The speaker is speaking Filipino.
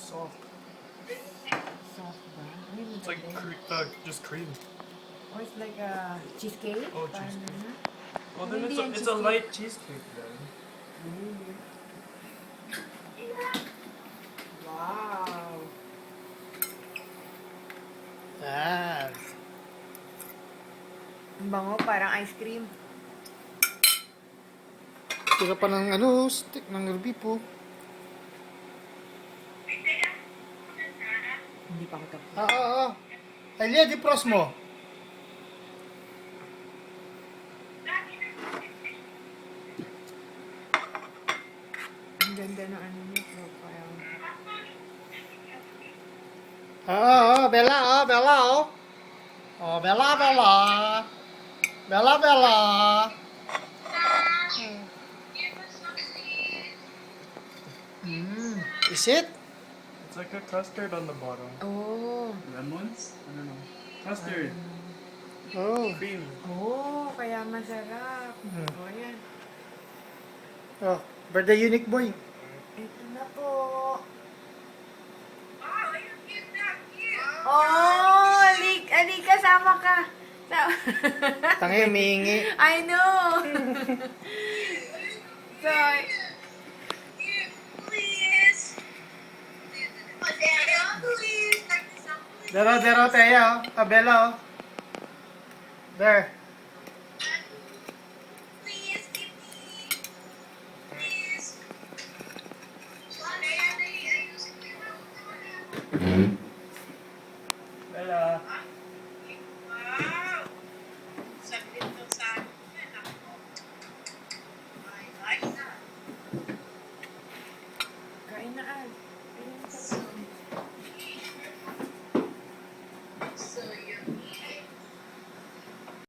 soft. Soft ba? Ay, It's like just cream. or it's like a cheesecake? Oh, Parang cheesecake. ganun. Well, then Hindi it's yan a cheesecake. light cheesecake then. Wow! Yan. Ang bango, parang ice cream. Tira pa ng stick ng Rubipo. Hindi pa ako tapos. Elia, di-pros mo. Ang ganda ng ano niya, profile. Bella, Bella, Bella, Bella. Bella, Bella. Is it? It's like a custard on the bottom. Oh! Lemons? I don't know. Custard. Oh. Cream. Oh, kaya masarap. Oh, yan. Oh, birthday unique boy. Ito na po. Oh, alik, kasama ka. Tangay, humihingi. I know. So, Dero, Teya, Bella, There. Bella. kain na, Al.